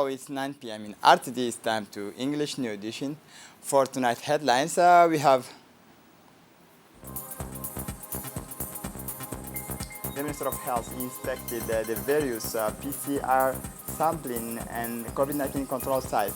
it's 9 p.m. in RTD. It's time to English New Edition. For tonight's headlines, we have the Minister of Health inspected the various PCR sampling and COVID-19 control sites.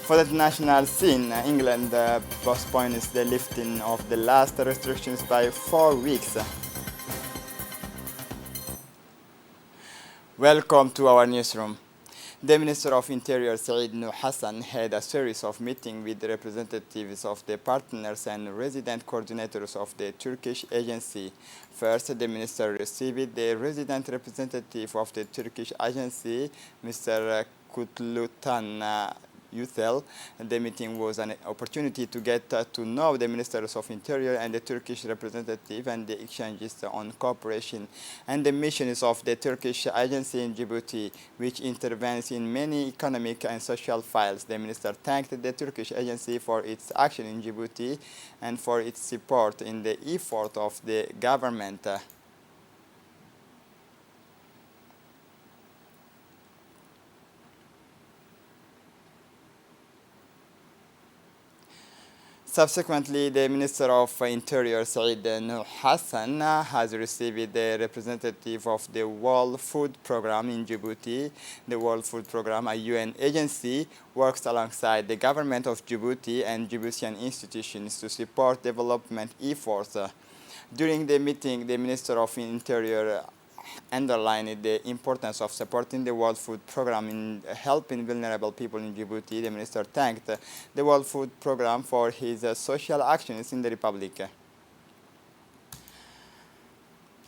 For the national scene, England postpones the lifting of the last restrictions by 4 weeks. Welcome to our newsroom. The Minister of Interior, Said Nuh Hassan, had a series of meetings with the representatives of the partners and resident coordinators of the Turkish agency. First, the Minister received the resident representative of the Turkish agency, Mr. Kutlutan Yücel. The meeting was an opportunity to get to know the Ministers of Interior and the Turkish representative and the exchanges on cooperation and the missions of the Turkish agency in Djibouti, which intervenes in many economic and social files. The Minister thanked the Turkish agency for its action in Djibouti and for its support in the effort of the government. Subsequently, the Minister of Interior, Said Nuh Hassan, has received the representative of the World Food Programme in Djibouti. The World Food Programme, a UN agency, works alongside the government of Djibouti and Djiboutian institutions to support development efforts. During the meeting, the Minister of Interior underlined the importance of supporting the World Food Programme in helping vulnerable people in Djibouti. The minister thanked the World Food Programme for his social actions in the Republic.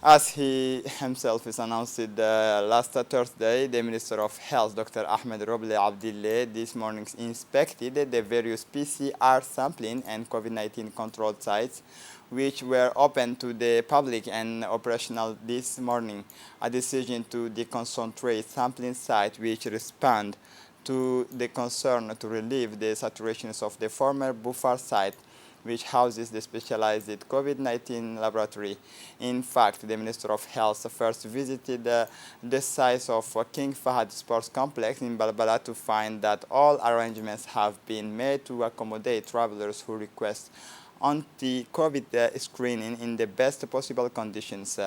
As he himself has announced last Thursday, the Minister of Health, Dr. Ahmed Roble Abdille, this morning inspected the various PCR sampling and COVID-19 control sites which were open to the public and operational this morning. A decision to deconcentrate sampling sites which respond to the concern to relieve the saturations of the former Bufar site, which houses the specialized COVID-19 laboratory. In fact, the Minister of Health first visited the site of King Fahad Sports Complex in Balbala to find that all arrangements have been made to accommodate travelers who request anti-COVID screening in the best possible conditions.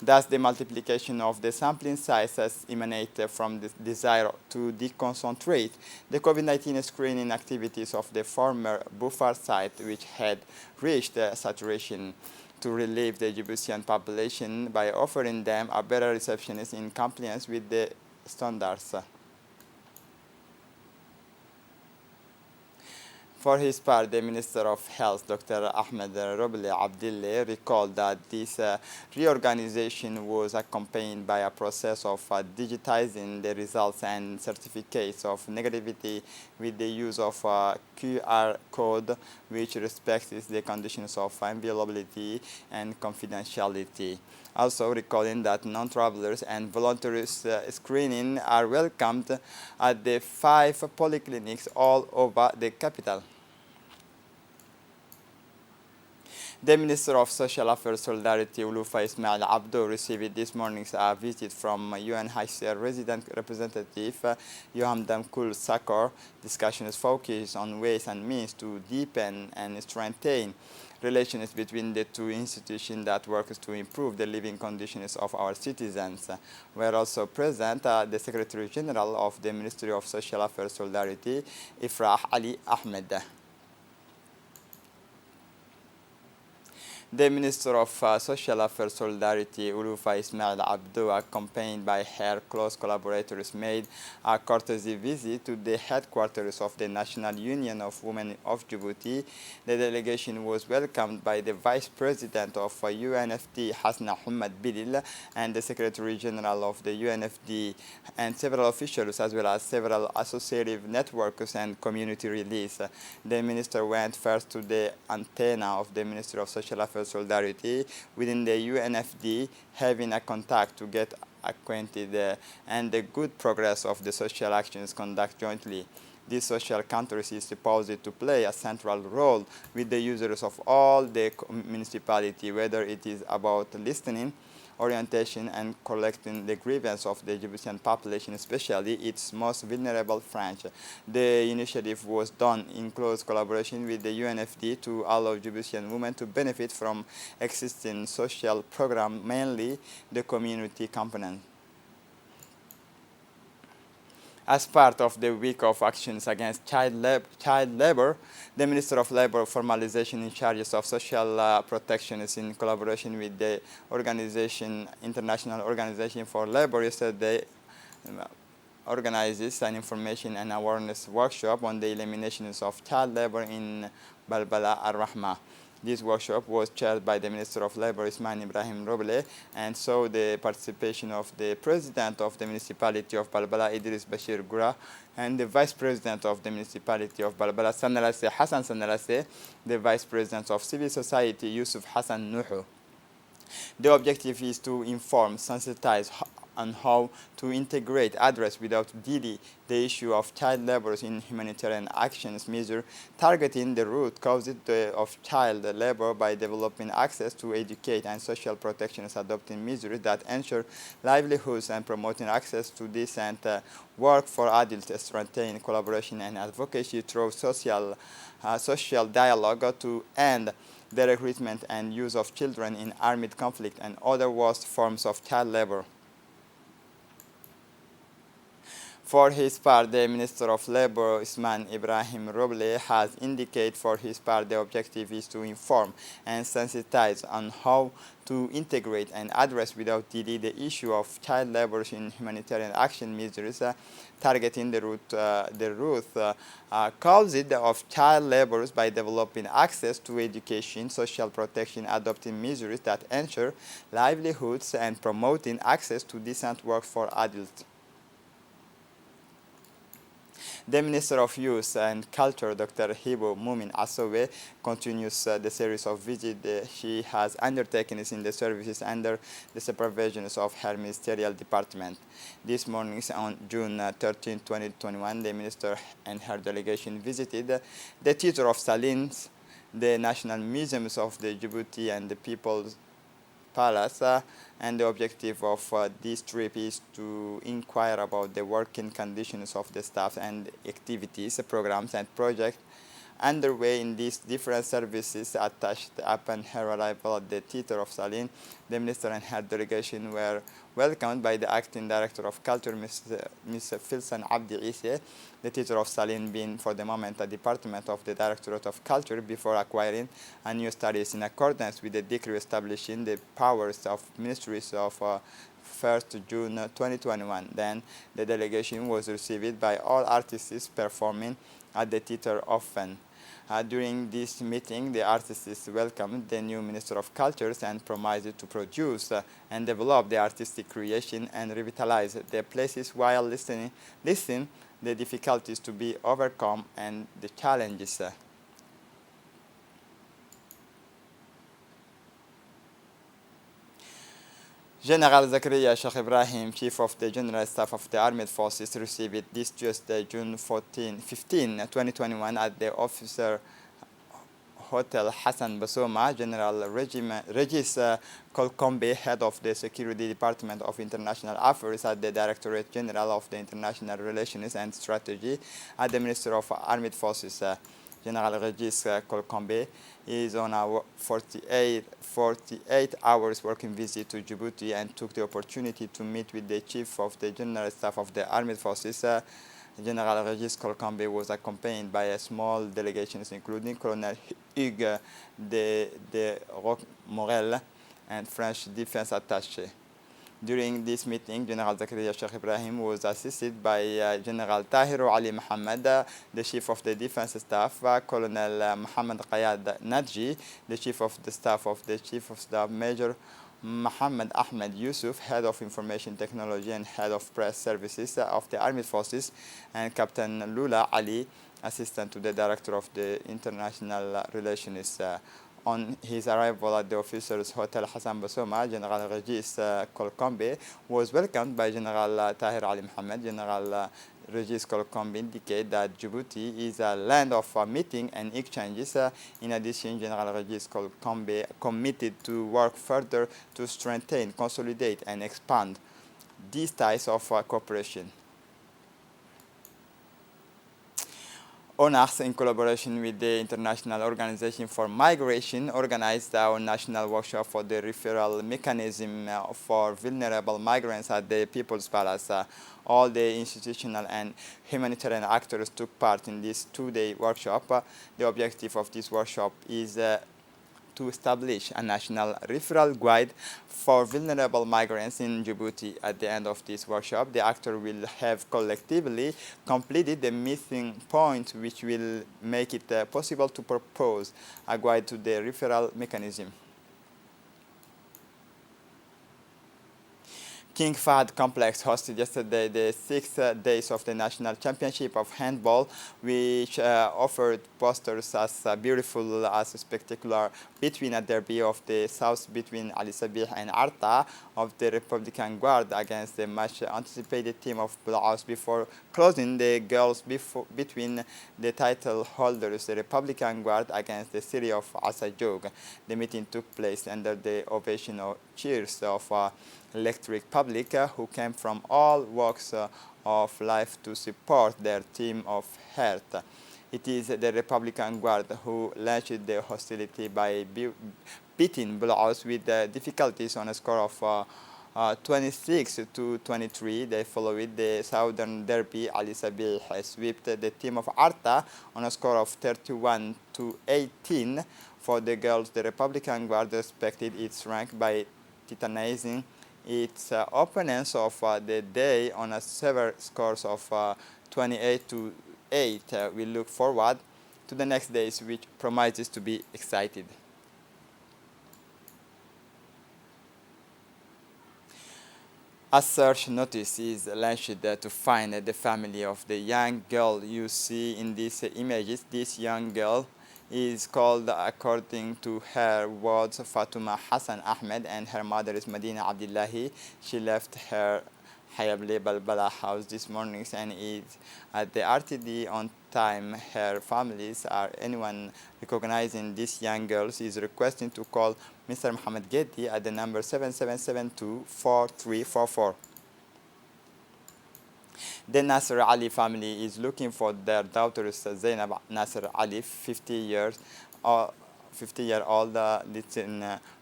Thus, the multiplication of the sampling sizes emanates from the desire to deconcentrate the COVID-19 screening activities of the former Bufar site, which had reached saturation, to relieve the Djiboutian population by offering them a better reception in compliance with the standards. For his part, the Minister of Health, Dr. Ahmed Roble Abdille, recalled that this reorganization was accompanied by a process of digitizing the results and certificates of negativity with the use of a QR code, which respects the conditions of inviolability and confidentiality. Also recalling that non-travelers and voluntary screening are welcomed at the 5 polyclinics all over the capital. The Minister of Social Affairs Solidarity, Ulufa Ismail Abdo, received this morning's visit from UNHCR resident representative Yoham Damkul Sakor. Discussions focused on ways and means to deepen and strengthen relations between the two institutions that work to improve the living conditions of our citizens. Were also present the Secretary General of the Ministry of Social Affairs Solidarity, Ifrah Ali Ahmed. The Minister of Social Affairs Solidarity, Ulufa Ismail Abdo, accompanied by her close collaborators, made a courtesy visit to the headquarters of the National Union of Women of Djibouti. The delegation was welcomed by the Vice President of UNFD, Hasna Hamad Bilil, and the Secretary General of the UNFD, and several officials, as well as several associative networks and community release. The minister went first to the antenna of the Ministry of Social Affairs Solidarity within the UNFD, having a contact to get acquainted and the good progress of the social actions conducted jointly. This social countries is supposed to play a central role with the users of all the municipality, whether it is about listening orientation and collecting the grievance of the Djiboutian population, especially its most vulnerable branch. The initiative was done in close collaboration with the UNFD to allow Djiboutian women to benefit from existing social programs, mainly the community component. As part of the week of actions against child labor, the Minister of Labor Formalization in charge of social protection is in collaboration with the International Organization for Labor yesterday organizes an information and awareness workshop on the eliminations of child labor in Balbala Al-Rahma. This workshop was chaired by the Minister of Labor, Ismail Ibrahim Roble, and saw the participation of the President of the Municipality of Balbala, Idris Bashir Gura, and the Vice President of the Municipality of Balbala, Sanalase Hassan Sanalase, the Vice President of Civil Society, Yusuf Hassan Nuhu. The objective is to inform, sensitize on how to integrate, address without delay the issue of child labor in humanitarian actions measure targeting the root causes of child labor by developing access to educate and social protections, adopting measures that ensure livelihoods and promoting access to decent work for adults, strengthening collaboration and advocacy through social dialogue to end the recruitment and use of children in armed conflict and other worst forms of child labor. For his part, the Minister of Labor, Ismail Ibrahim Roble, has indicated for his part the objective is to inform and sensitize on how to integrate and address without delay the issue of child labor in humanitarian action measures targeting the root causes of child labor by developing access to education, social protection, adopting measures that ensure livelihoods, and promoting access to decent work for adults. The Minister of Youth and Culture, Dr. Hibo Mumin Asowe, continues the series of visits she has undertaken in the services under the supervision of her ministerial department. This morning, on June 13, 2021, the Minister and her delegation visited the Theatre of Salins, the National Museums of the Djibouti and the People's Palace, and the objective of this trip is to inquire about the working conditions of the staff and activities, programs, and projects underway in these different services attached. Upon her arrival at the Theatre of Salin, the Minister and her delegation were welcomed by the Acting Director of Culture, Ms. Filsan Abdi Isse. The Theatre of Salin being for the moment a department of the Directorate of Culture before acquiring a new studies in accordance with the decree establishing the powers of ministries of 1st June 2021. Then the delegation was received by all artists performing at the Theatre of Fen. During this meeting, the artists welcomed the new Minister of Cultures and promised to produce and develop the artistic creation and revitalize the places while listening the difficulties to be overcome and the challenges. General Zakaria Sheikh Ibrahim, Chief of the General Staff of the Armed Forces, received this Tuesday, June 15, 2021, at the Officer Hotel Hassan Basoma. General Regis Kolkombe, Head of the Security Department of International Affairs at the Directorate General of the International Relations and Strategy at the Minister of Armed Forces. General Regis Kolkombe is on a 48 hours working visit to Djibouti and took the opportunity to meet with the Chief of the General Staff of the Armed Forces. General Regis Kolkombe was accompanied by a small delegation including Colonel Hugues de Morel and French Defense Attaché. During this meeting, General Zakaria Sheikh Ibrahim was assisted by General Tahiru Ali Mohammed, the Chief of the Defense Staff, Colonel Mohammed Qayad Nadji, the Chief of the Staff of the Chief of Staff, Major Mohammed Ahmed Yusuf, Head of Information Technology and Head of Press Services of the Armed Forces, and Captain Lula Ali, Assistant to the Director of the International Relations. On his arrival at the officers' Hotel Hassan Basoma, General Regis Kolkombe was welcomed by General Tahir Ali Mohammed, General Regis Kolkombe indicate that Djibouti is a land of meeting and exchanges. In addition, General Regis Kolkombe committed to work further to strengthen, consolidate, and expand these ties of cooperation. ONAS, in collaboration with the International Organization for Migration, organized our national workshop for the referral mechanism for vulnerable migrants at the People's Palace. All the institutional and humanitarian actors took part in this two-day workshop. The objective of this workshop is to establish a national referral guide for vulnerable migrants in Djibouti. At the end of this workshop, the actors will have collectively completed the missing points, which will make it possible to propose a guide to the referral mechanism. King Fahd Complex hosted yesterday the 6 days of the National Championship of Handball, which offered posters as beautiful as spectacular between a derby of the south between Ali Sabih and Arta of the Republican Guard against the much anticipated team of Bulaus before closing the girls between the title holders, the Republican Guard against the city of Asajog. The meeting took place under the ovation of cheers of electric public who came from all walks of life to support their team of heart. It is the Republican Guard who launched the hostility by beating Bulaus with difficulties on a score of 26-23. They followed the Southern Derby. Ali Sabih swept the team of Arta on a score of 31-18. For the girls, the Republican Guard respected its rank by titanizing its opponents of the day on a severe scores of 28-8. We look forward to the next days, which promises to be exciting. A search notice is launched to find the family of the young girl you see in these images. This young girl is called, according to her words, Fatuma Hassan Ahmed, and her mother is Medina Abdullahi. She left her Hayable Balbala house this morning and is at the RTD on time. Her families or anyone recognizing these young girls is requesting to call Mr. Mohammed Gedi at the number 7772-4344. The Nasser Ali family is looking for their daughter Zainab Nasser Ali, 50-year-old,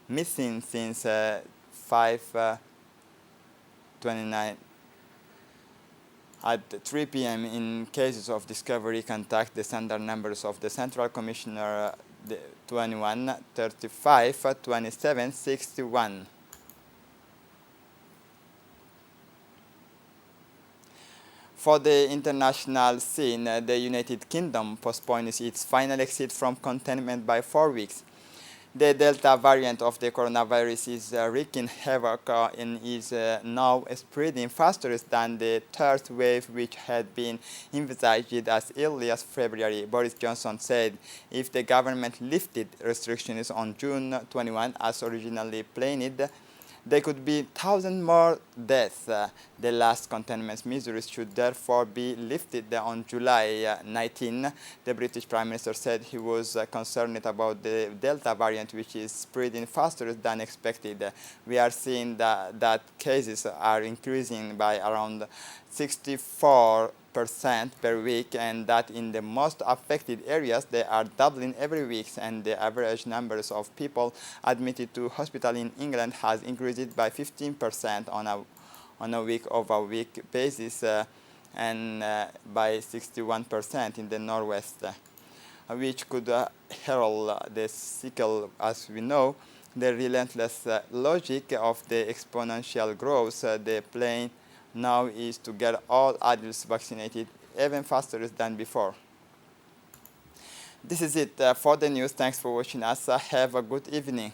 missing since 5/29. At 3 p.m. in cases of discovery, contact the standard numbers of the Central Commissioner 21 35 27 61. For the international scene, the United Kingdom postpones its final exit from containment by 4 weeks. The Delta variant of the coronavirus is wreaking havoc and is now spreading faster than the third wave, which had been envisaged as early as February. Boris Johnson said if the government lifted restrictions on June 21 as originally planned, there could be 1,000 more deaths. The last containment measures should therefore be lifted on July 19. The British Prime Minister said he was concerned about the Delta variant, which is spreading faster than expected. We are seeing that cases are increasing by around 64% per week, and that in the most affected areas they are doubling every week, and the average numbers of people admitted to hospital in England has increased by 15% on a week-over-week basis and by 61% in the Northwest, which could herald the cycle, as we know, the relentless logic of the exponential growth. The plan now is to get all adults vaccinated even faster than before. This is it for the news. Thanks for watching us. Have a good evening.